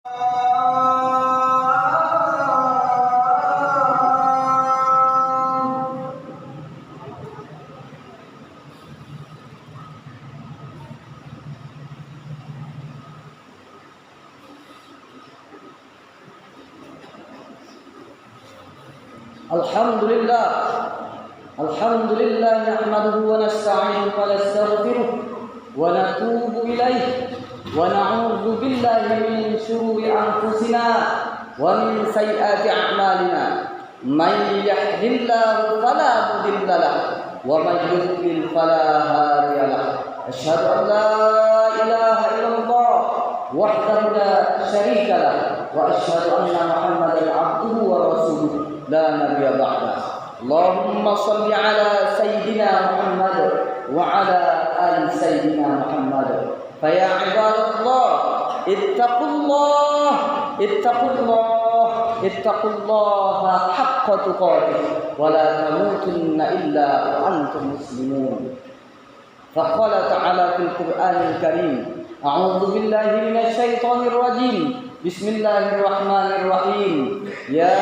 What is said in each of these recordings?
Alhamdulillah nahmaduhu wa nasta'inuhu wa nastaghfiruh wa natubu ilayh wa na'udzu billahi min shururi anfusina wa min sayyiati a'malina. May yahdihillahu fala mudilla lahu wa may yudlil fala hadiya lahu. Asyhadu an la ilaha illallah wahdahu la syarika lahu wa asyhadu anna Muhammadan 'abduhu wa rasuluh la nabiyya ba'dahu. Allahumma salli ala sayyidina Muhammad wa ala ali sayyidina Muhammad. Fa ya ibadallah ittaqullaha haqqa tuqatih wa la tamutunna illa wa antum muslimun. Fa qala ta'ala fil Qur'anil Karim, a'udzu billahi minasy syaithanir rajim. Bismillahirrahmanirrahim. Ya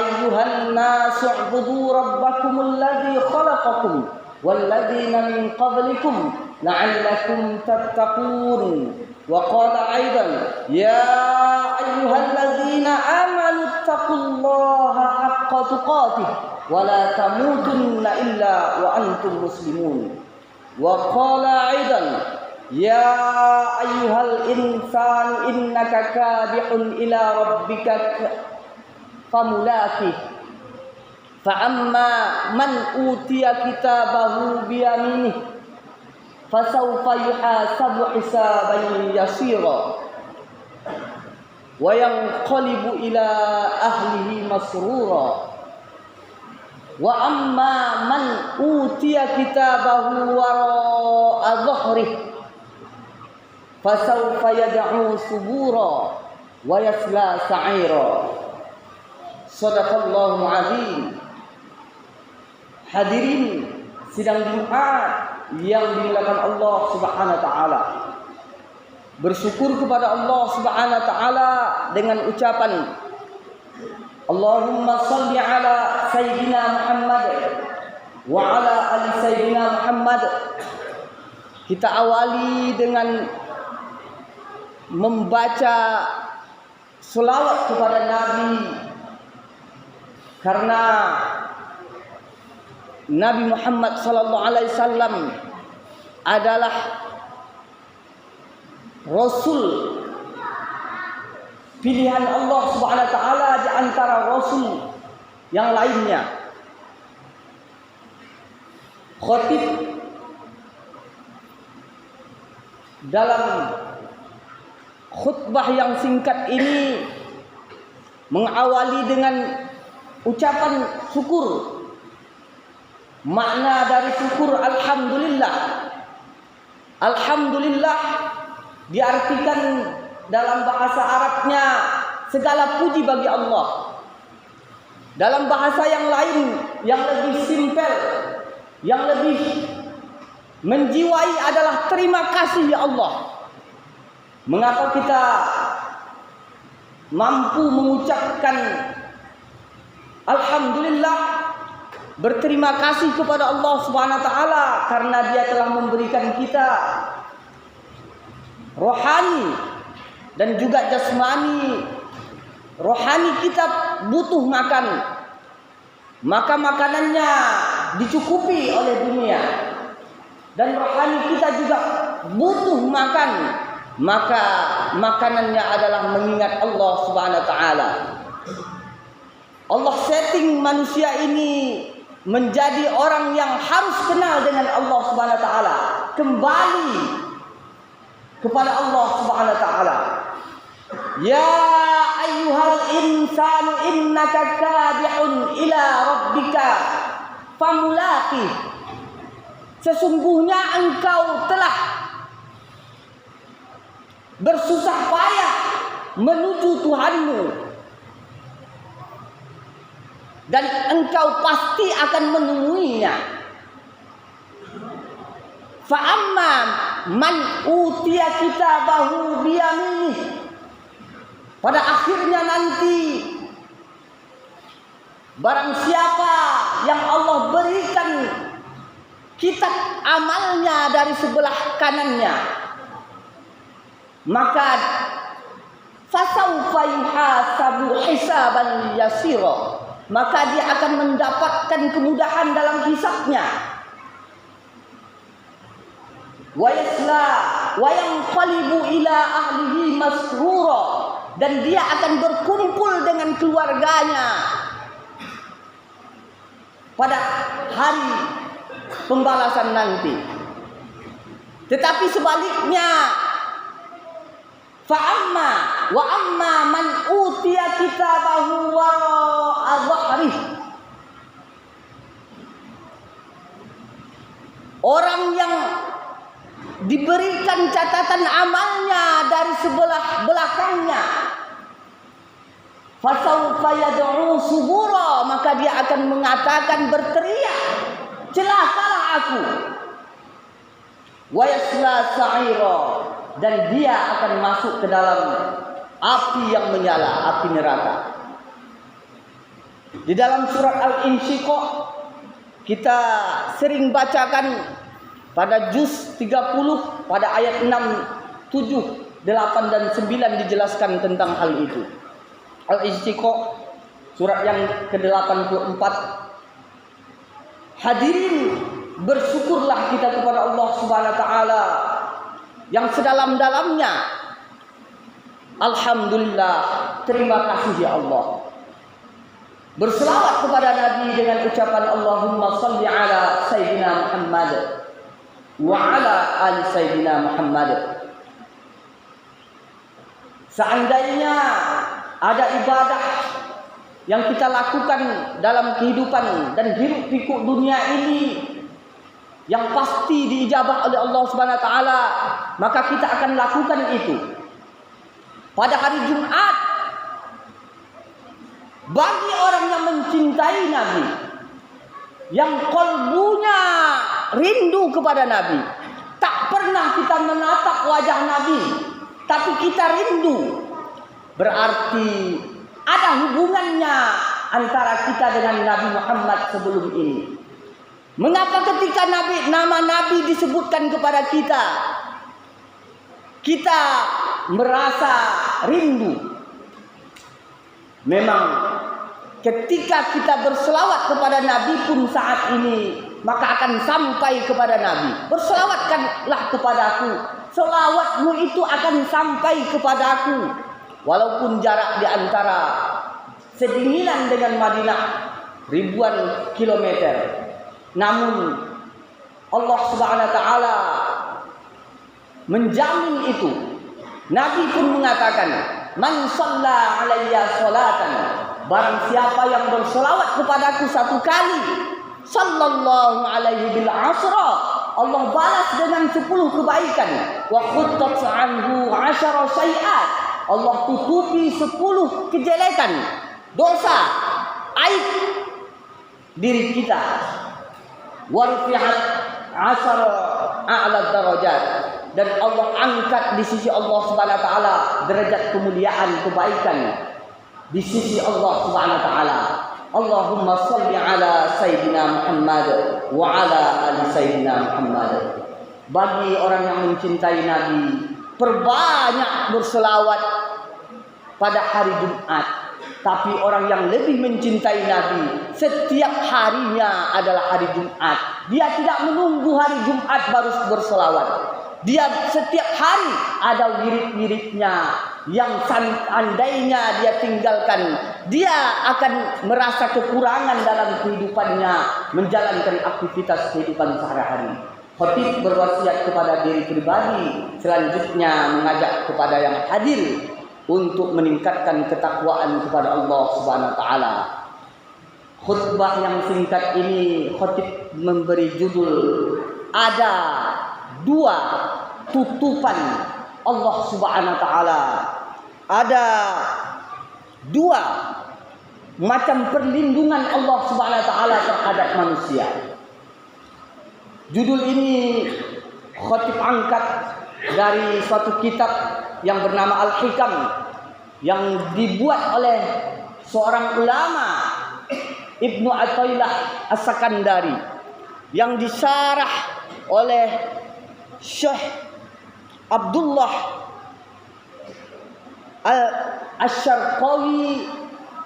ayyuhan nasu u'budu rabbakumul ladzi khalaqakum wal ladzina min qablikum la'allakum tattaqun. Wa qala aidan ya ayyuhalladzina amanu taqullaha haqqa tuqatih wa la tamutunna illa wa antum muslimun. Wa qala aidan ya ayyuhal insanu innaka kadihun ila rabbika famulaqih fa amma man utiya kitabahu biyaminih fasawfa yuhasabu hisaban yasira wa yanqalibu ila ahlihi masrura wa amma man utiya kitabahu wara'a dhahrihi fasawfa yad'u subura wa yasla sa'ira. Shadaqallahu azim. Hadirin sidang Jumat yang dimuliakan Allah Subhanahu wa taala. Bersyukur kepada Allah Subhanahu wa taala dengan ucapan Allahumma shalli ala sayyidina Muhammad wa ala ali sayyidina Muhammad. Kita awali dengan membaca selawat kepada Nabi, karena Nabi Muhammad sallallahu alaihi wasallam adalah rasul pilihan Allah Subhanahu wa taala di antara rasul yang lainnya. Khatib dalam khutbah yang singkat ini mengawali dengan ucapan syukur. Makna dari syukur alhamdulillah. Alhamdulillah diartikan dalam bahasa Arabnya segala puji bagi Allah. Dalam bahasa yang lain yang lebih simpel, yang lebih menjiwai adalah terima kasih ya Allah. Mengapa kita mampu mengucapkan alhamdulillah, berterima kasih kepada Allah Subhanahu wa taala karena Dia telah memberikan kita rohani dan juga jasmani. Rohani kita butuh makan, maka makanannya dicukupi oleh dunia, dan rohani kita juga butuh makan, maka makanannya adalah mengingat Allah Subhanahu wa taala. Allah setting manusia ini menjadi orang yang harus kenal dengan Allah Subhanahu wa taala, kembali kepada Allah Subhanahu wa taala. Ya ayyuhal insanu innaka kadihun ila rabbika famulaqih. Sesungguhnya engkau telah bersusah payah menuju Tuhanmu, dan engkau pasti akan menemuinya. Fa amma man utiya kitabahu biyaminih, pada akhirnya nanti barang siapa yang Allah berikan kitab amalnya dari sebelah kanannya, maka fasawfa yuhasabu hisaban yasira, maka dia akan mendapatkan kemudahan dalam hisabnya. Wa yasla wa yanqalibu ila ahlihi masrura, dan dia akan berkumpul dengan keluarganya pada hari pembalasan nanti. Tetapi sebaliknya, fa'amma wa amma man utiya kitabahu wara'a dhahrihi, orang yang diberikan catatan amalnya dari sebelah belakangnya, fasawfa yad'u subura, maka dia akan mengatakan berteriak, celakalah aku. Wa yasla sa'ira, dan dia akan masuk ke dalam api yang menyala, api neraka. Di dalam surat Al-Insyiqaq kita sering bacakan pada juz 30 pada ayat 6, 7, 8 dan 9 dijelaskan tentang hal itu. Al-Insyiqaq surat yang ke-84. Hadirin, bersyukurlah kita kepada Allah Subhanahu wa taala yang sedalam-dalamnya. Alhamdulillah, terima kasih ya Allah. Berselawat kepada Nabi dengan ucapan Allahumma salli ala Sayyidina Muhammad wa ala ali Sayyidina Muhammad. Seandainya ada ibadah yang kita lakukan dalam kehidupan dan hiruk pikuk dunia ini yang pasti diijabah oleh Allah Subhanahu wa taala, maka kita akan lakukan itu pada hari Jumat. Bagi orang yang mencintai Nabi, yang kalbunya rindu kepada Nabi, tak pernah kita menatap wajah Nabi, tapi kita rindu, berarti ada hubungannya antara kita dengan Nabi Muhammad sebelum ini. Mengapa ketika nama Nabi disebutkan kepada kita, kita merasa rindu? Memang ketika kita berselawat kepada Nabi pun saat ini, maka akan sampai kepada Nabi. Berselawatkanlah kepadaku, selawatmu itu akan sampai kepadaku. Walaupun jarak di antara Sedinginan dengan Madinah ribuan kilometer, namun Allah Subhanahu wa taala menjamin itu. Nabi pun mengatakan, "Man shalla 'alayya sholatan," barang siapa yang berselawat kepadaku satu kali, sallallahu alaihi bil asra, Allah balas dengan 10 kebaikan. Wa khuttat 'anhu 'ashara sayiat, Allah tutupi 10 kejelekan, dosa, aib diri kita. Warfi'at 'ashara a'la darajat, dan Allah angkat di sisi Allah Subhanahu wa taala derajat kemuliaan kebaikan di sisi Allah Subhanahu wa taala. Allahumma shalli ala Sayyidina Muhammad wa ala ali Sayyidina Muhammad. Bagi orang yang mencintai Nabi, perbanyak berselawat pada hari Jumat. Tapi orang yang lebih mencintai Nabi, setiap harinya adalah hari Jumat. Dia tidak menunggu hari Jumat baru berselawat. Dia setiap hari ada wirid-wiridnya yang seandainya dia tinggalkan, dia akan merasa kekurangan dalam kehidupannya menjalankan aktivitas kehidupan sehari-hari. Khatib berwasiat kepada diri pribadi, selanjutnya mengajak kepada yang hadir untuk meningkatkan ketakwaan kepada Allah Subhanahu wa taala. Khutbah yang singkat ini khatib memberi judul, ada 2 tutupan Allah Subhanahu wa taala. Ada 2 macam perlindungan Allah Subhanahu wa taala terhadap manusia. Judul ini khatib angkat dari suatu kitab yang bernama Al-Hikam, yang dibuat oleh seorang ulama Ibnu Athaillah As-Sakandari, yang disyarah oleh Syekh Abdullah Al-Syarqawi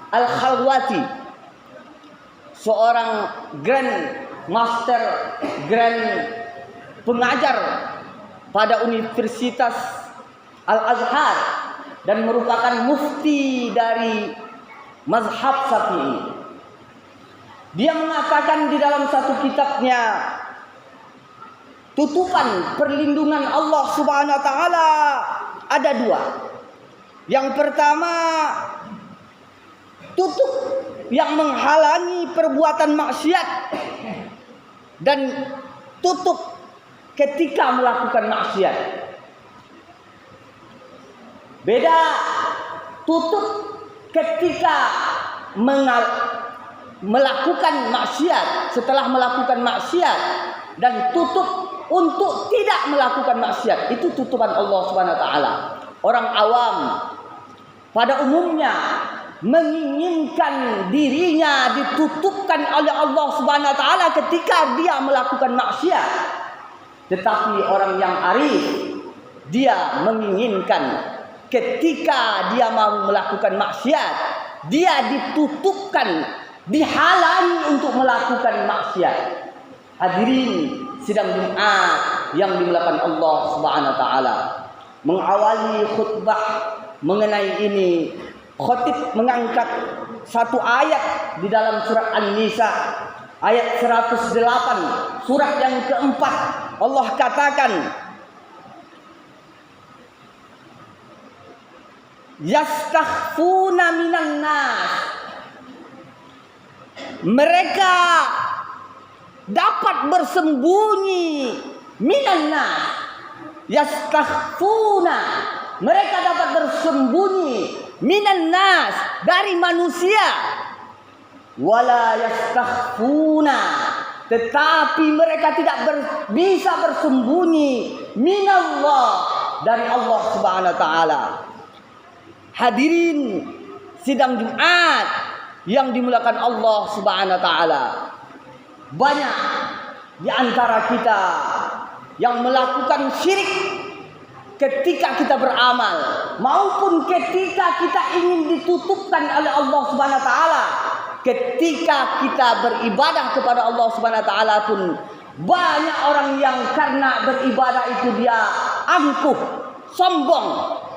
Al-Khalwati, seorang grand master, grand pengajar pada Universitas Al-Azhar dan merupakan mufti dari mazhab Syafi'i. Dia mengatakan di dalam satu kitabnya, tutupan perlindungan Allah Subhanahu wa taala ada dua. Yang pertama, tutup yang menghalangi perbuatan maksiat, dan tutup ketika melakukan maksiat. Beda tutup ketika melakukan maksiat, setelah melakukan maksiat, dan tutup untuk tidak melakukan maksiat. Itu tutupan Allah Subhanahu wa taala. Orang awam pada umumnya menginginkan dirinya ditutupkan oleh Allah Subhanahu wa taala ketika dia melakukan maksiat. Tetapi orang yang arif, dia menginginkan ketika dia mau melakukan maksiat, dia ditutupkan, dihalangi untuk melakukan maksiat. Hadirin sidang Jumat yang dimuliakan Allah Subhanahu wa taala. Mengawali khutbah mengenai ini, khatib mengangkat satu ayat di dalam surat An-Nisa ayat 108, surat yang keempat. Allah katakan, yastakhfuna minan nas. Mereka dapat bersembunyi minan nas. Yastakhfuna, mereka dapat bersembunyi minan nas, dari manusia. Wala yastakhfuna, tetapi mereka tidak bisa bersembunyi minallah, dari Allah Subhanahu wa taala. Hadirin sidang Jumat yang dimuliakan Allah Subhanahu wa taala. Banyak di antara kita yang melakukan syirik ketika kita beramal, maupun ketika kita ingin ditutupkan oleh Allah Subhanahu wa taala. Ketika kita beribadah kepada Allah Subhanahu wa taala pun banyak orang yang karena beribadah itu dia angkuh, sombong,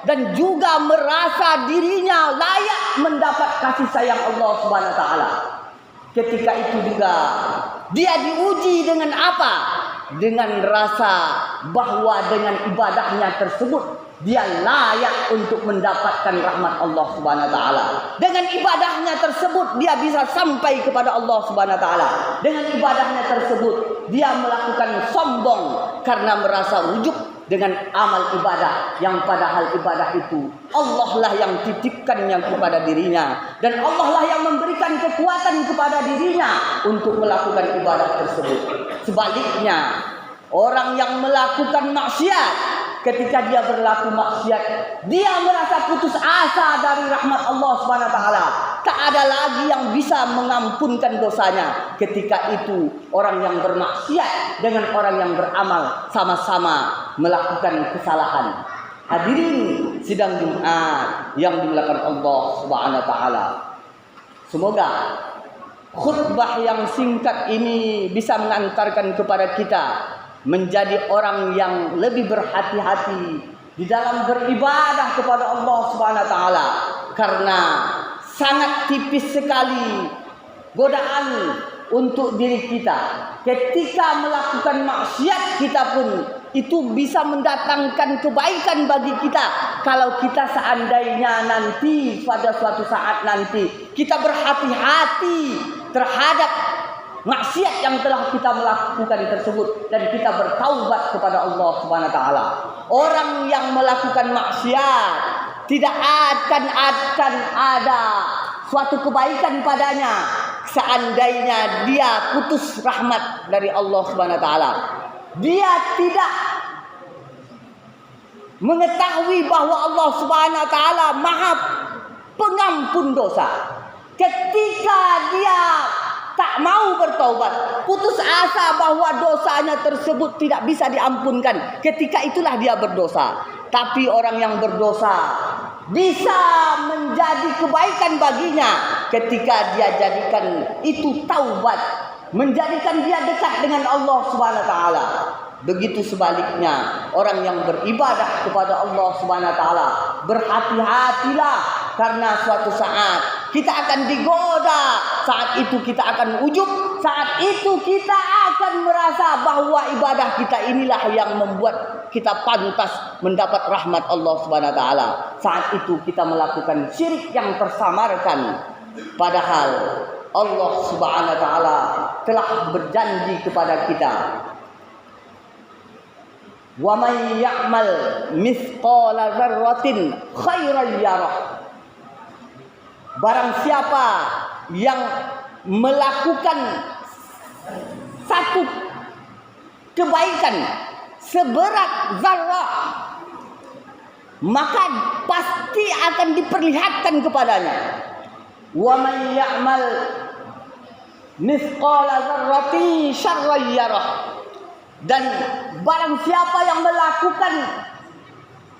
dan juga merasa dirinya layak mendapat kasih sayang Allah Subhanahu wa taala. Ketika itu juga dia diuji dengan apa? Dengan rasa bahwa dengan ibadahnya tersebut dia layak untuk mendapatkan rahmat Allah Subhanahu wa taala. Dengan ibadahnya tersebut dia bisa sampai kepada Allah Subhanahu wa taala. Dengan ibadahnya tersebut dia melakukan sombong karena merasa ujub dengan amal ibadah, yang padahal ibadah itu Allah lah yang titipkannya kepada dirinya, dan Allah lah yang memberikan kekuatan kepada dirinya untuk melakukan ibadah tersebut. Sebaliknya, orang yang melakukan maksiat, ketika dia berlaku maksiat, dia merasa putus asa dari rahmat Allah Subhanahu wa taala. Tak ada lagi yang bisa mengampunkan dosanya. Ketika itu orang yang bermaksiat dengan orang yang beramal sama-sama melakukan kesalahan. Hadirin sidang Jumat yang dimuliakan Allah Subhanahu wa taala. Semoga khutbah yang singkat ini bisa mengantarkan kepada kita menjadi orang yang lebih berhati-hati di dalam beribadah kepada Allah Subhanahu wa taala, karena sangat tipis sekali godaan untuk diri kita. Ketika melakukan maksiat kita pun itu bisa mendatangkan kebaikan bagi kita. Kalau kita seandainya nanti pada suatu saat nanti kita berhati-hati terhadap maksiat yang telah kita melakukan tersebut dan kita bertaubat kepada Allah Subhanahu wa taala. Orang yang melakukan maksiat tidak akan ada suatu kebaikan padanya seandainya dia putus rahmat dari Allah Subhanahu wa taala. Dia tidak mengetahui bahwa Allah Subhanahu wa taala Maha pengampun dosa. Ketika dia tak mau bertaubat, putus asa bahwa dosanya tersebut tidak bisa diampunkan, ketika itulah dia berdosa. Tapi orang yang berdosa bisa menjadi kebaikan baginya ketika dia jadikan itu taubat, menjadikan dia dekat dengan Allah Subhanahu wa taala. Begitu sebaliknya, orang yang beribadah kepada Allah Subhanahu wa taala, berhati-hatilah karena suatu saat kita akan digoda, saat itu kita akan ujub, saat itu kita akan merasa bahwa ibadah kita inilah yang membuat kita pantas mendapat rahmat Allah Subhanahu wa taala. Saat itu kita melakukan syirik yang tersamarkan, padahal Allah Subhanahu wa taala telah berjanji kepada kita, wa may ya'mal mithqala dzarratin khairan yarah. Barang siapa yang melakukan satu kebaikan seberat zarrah, maka pasti akan diperlihatkan kepadanya. Wa may ya'mal mithqala dzarratin syarran yarah. Dan barang siapa yang melakukan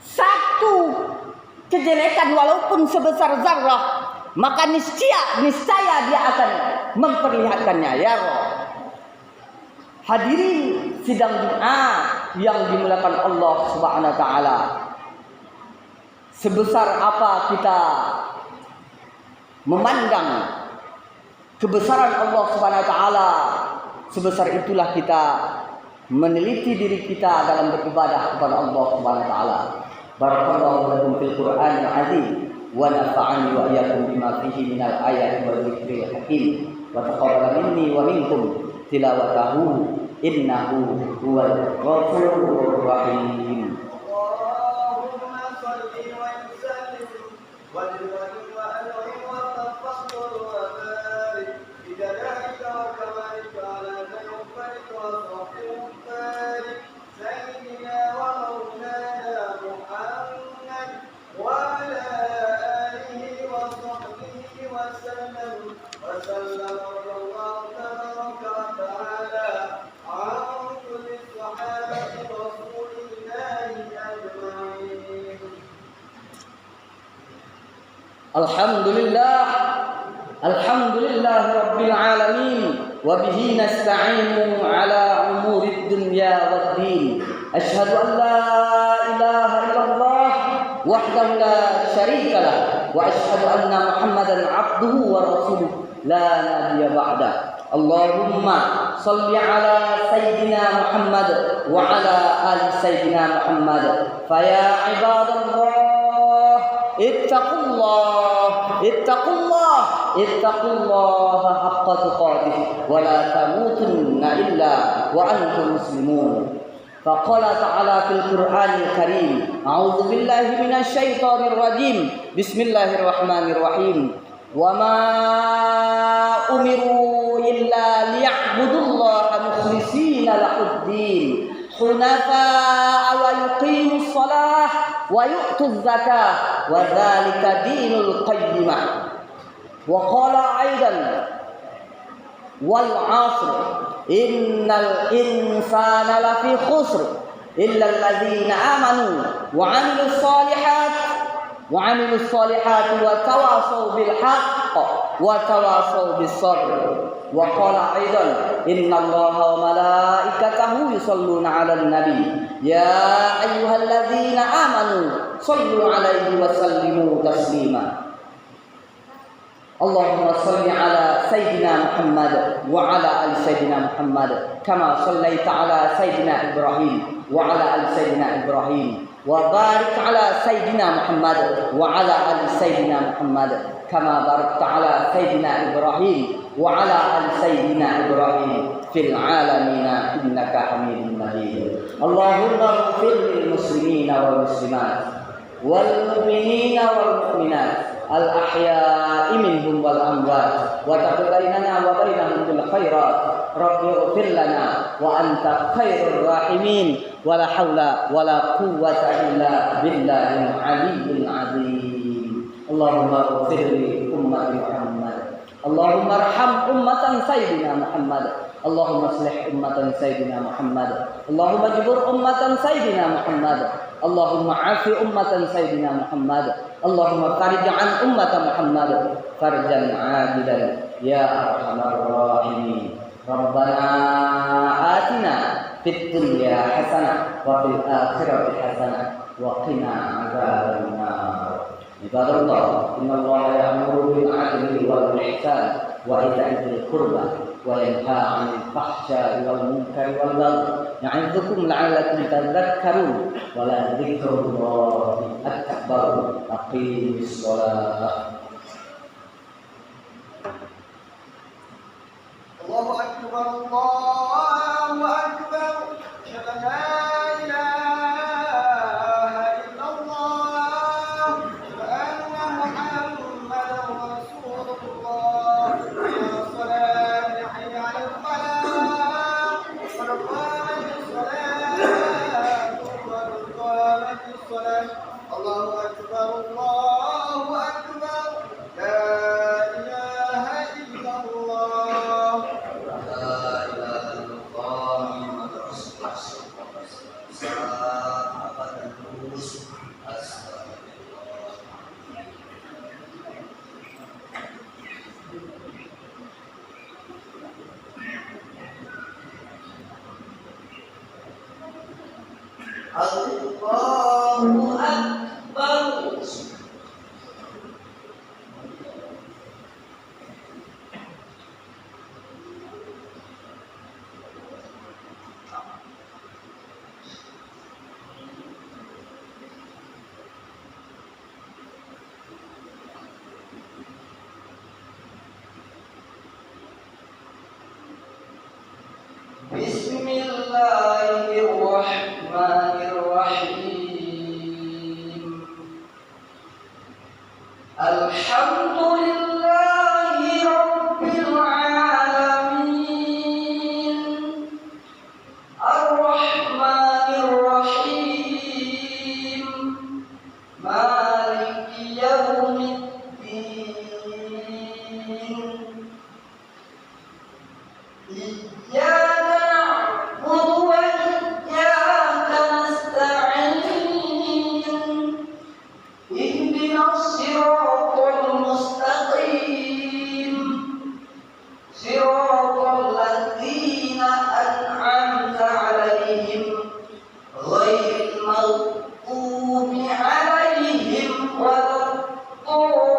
satu kejelekan walaupun sebesar zarrah, maka niscaya dia akan memperlihatkannya. Ya Roh. Hadirin sidang Jumat yang dimuliakan Allah Subhanahu wa taala. Sebesar apa kita memandang kebesaran Allah Subhanahu wa taala, sebesar itulah kita meneliti diri kita dalam beribadah kepada Allah Subhanahu wa taala. Barakallahu lakum fil Qur'anil azim wa nafa'ani wa iyyakum bima fihi minal ayati wal dzikril hakim wa taqabbal minni wa minkum tilawatahu innahu huwal ghafurur rahim. Allahumma shalli wa sallim wa barik wa an'im wa tafadhal wa barik bi jalalika wa kamalika ala nabiyyika wa sahbihi sayyidina wa maulana Muhammad wa ala alihi wa sahbihi wa sallam wa sallam Allahu tabaraka wa ta'ala ala kulli sahabati rasulillahi ajma'in. Alhamdulillah, alhamdulillah rabbil alamin, wa bihi nasta'inu ala umurid dunya waddin. Asyhadu an la ilaha illallah wahdahu la syarika lah, wa asyhadu anna Muhammadan abduhu wa rasuluh la nabiyya ba'da. Allahumma salli ala sayyidina Muhammad wa ala ali sayyidina Muhammad. Fa ya ibadallah ittaqullah haqqa tuqatih wa la tamutunna illa wa antum muslimun. Faqala ta'ala fil Qur'anil Karim, a'udzu billahi minasy syaithanir rajim. Bismillahirrahmanirrahim. Wa ma umiru illa liya'budullaha mukhlishina lahuddin hunafa'a wa yuqimus shalah wa yu'tuz zakah wa dzalika dinul qayyimah. Wa qala aidan wal 'asr innal insana lafi khusr illa alladzina amanu wa 'amilus salihati wa tawasaw bil haqq wa tawasaw bis sabr. Wa qala aidan innallaha wa malaikatahu yusholluna 'alan nabi ya ayyuhalladzina amanu shallu 'alaihi wa sallimu taslima. Allahumma salli ala Sayyidina Muhammad wa ala ali Sayyidina Muhammad kama sallaita ala Sayyidina Ibrahim wa ala ali Sayyidina Ibrahim wa barik ala Sayyidina Muhammad wa ala ali Sayyidina Muhammad kama barakta ala Sayyidina Ibrahim wa ala ali Sayyidina Ibrahim fil alamin innaka Hamidum Majid. Allahumma ighfir lil muslimina wal muslimat wal mu'minina wal mu'minat al-ahya'i minhum wal amwat wa taqabbalna wa bainahum bil khairat rabbi ighfir lana wa anta khairur rahimin wa la haula wa la quwwata illa billahil aliyyil azim. اللهم اغفر لي أمة محمد اللهم ارحم أمة سيدنا محمد اللهم اصلح أمة سيدنا محمد اللهم اجبر أمة سيدنا محمد اللهم عاف أمة سيدنا محمد اللهم فرج عن أمة محمد فرجا عاجلا يا أرحم الراحمين ربنا آتنا في الدنيا حسنة وفي الآخرة حسنة وقنا عذاب النار عباد الله إن الله يأمر بالعدل والإحسان وإيتاء ذي القربى وينهى عن الفحشاء والمنكر والبغي يعظكم لعلكم تذكرون ولذكر الله أكبر أقيموا الصلاة الله أكبر الله أكبر أشهد أن لا إله إلا الله وأن محمدا رسول الله حي على الصلاة حي على الفلاح قد قامت الصلاة قد قامت الصلاة الله أكبر الله أكبر لا إله إلا الله Allahu Akbar. Bismillahirrahmanirrahim. Alhamdulillahi Rabbil Alamin. Ar-Rahmanir-Rahim. Maliki Yawmiddin. Iyyaka na'budu wa iyyaka nasta'in. Ihdinas siratal mustaqim. Siratal ladzina an'amta 'alaihim ghairil maghdubi 'alaihim waladdallin.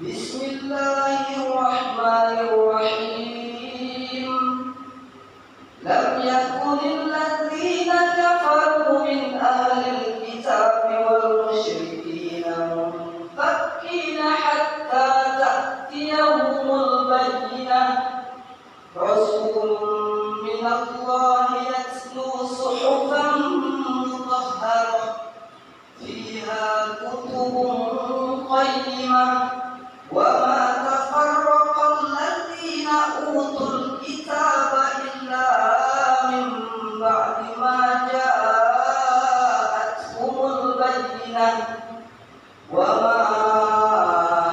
Bismillahirrahmanirrahim. Lam yakunil ladzina kafaru min ahlil kitabi wal musyrikina munfakkina hatta ta'tiyahumul bayyinah. Rasulun minallahi yatlu suhufan mutahharah fiha kutubun qayyimah. وما تفرق الذين أوتوا الكتاب إلا من بعد ما جاءتهم البينة وما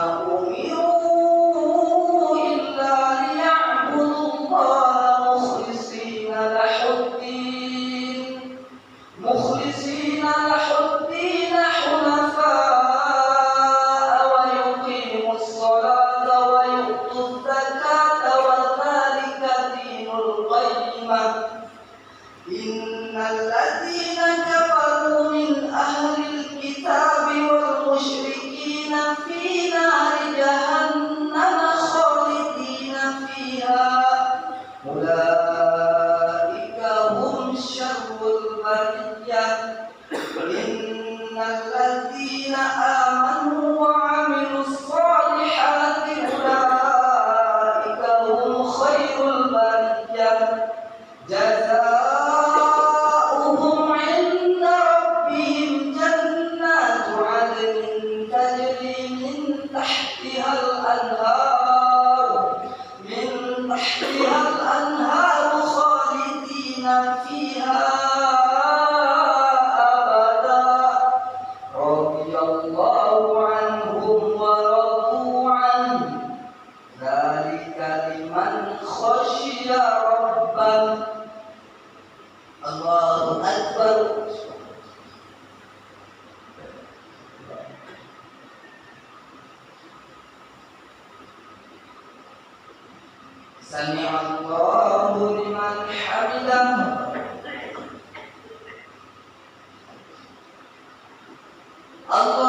أمروا إلا ليعبدوا الله مخلصين له الدين حنفاء إن الذين كفروا من أهل الكتاب والمشركين في نار جهنم خالدين فيها أولئك هم شر البرية. إن الذين آمنوا وعملوا الصالحات أولئك هم خير البرية. جزاء الأنهار خالدين فيها أبدا رضي الله عنهم ورضوا عنه ذلك لمن خشي ربه الله أكبر سمع الله لمن حمده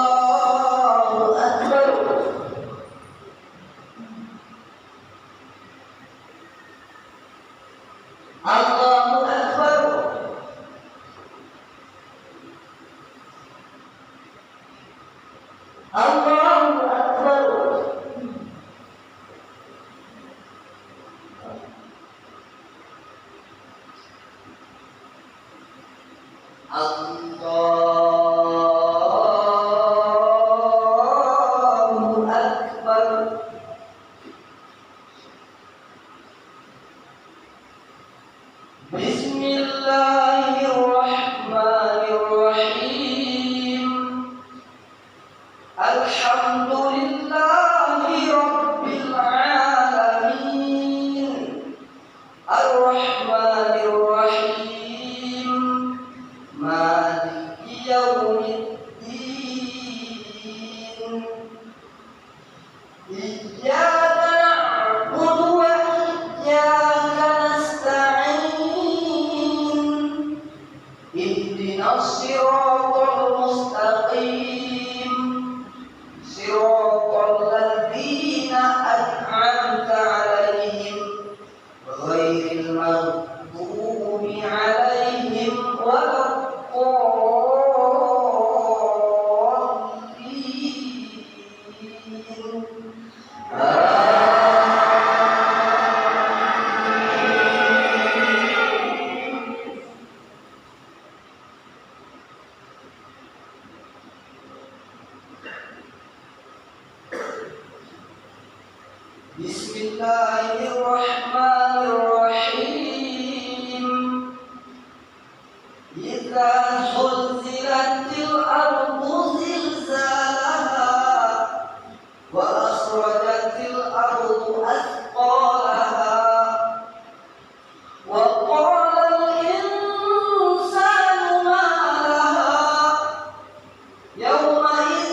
الله أكبر الله أكبر الله أكبر الله أكبر بسم الله الرحمن الرحيم الحمد لله رب العالمين الرحمن الرحيم مالك يوم الدين إياك نعبد وإياك نستعين اهدنا الصراط المستقيم صراط الذين أنعمت عليهم غير المغضوب عليهم ولا الضالين بسم الله الرحمن الرحيم إذا زلزلت الأرض زلزالها وأخرجت الأرض أثقالها وقال الإنسان ما لها يومئذ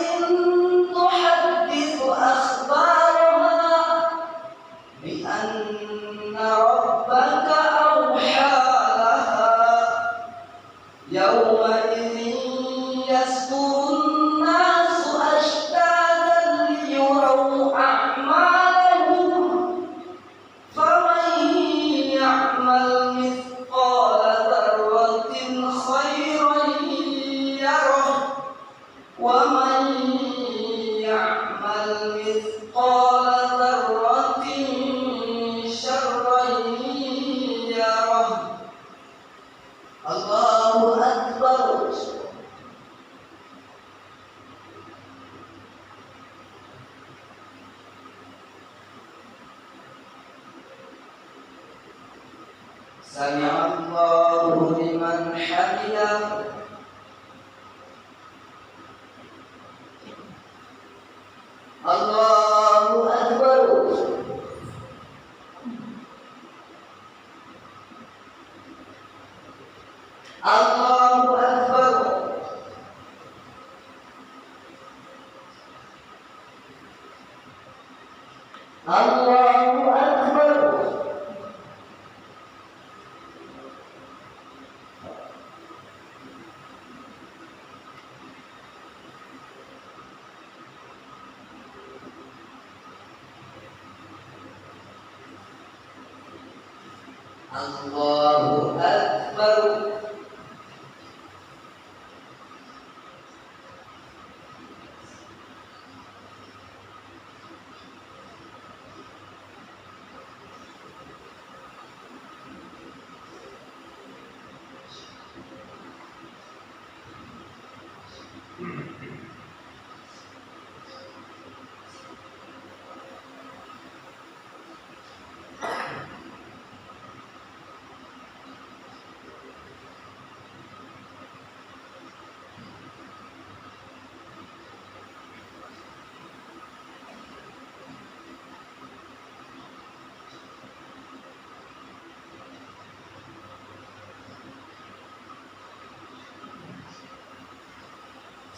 تحدث أخبارها بأن ربك أوحى لها يومئذ يصدر الناس أشتاتا ليروا أعمالهم فمن يعمل مثقال ذرة خيرا يره ومن يعمل مثقال ذرة شرا يره الله أكبر سمع الله لمن حمده الله أكبر الله أكبر الله أكبر الله أكبر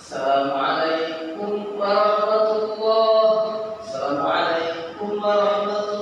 Assalamualaikum warahmatullahi. Assalamualaikum warahmatullahi.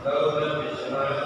Kau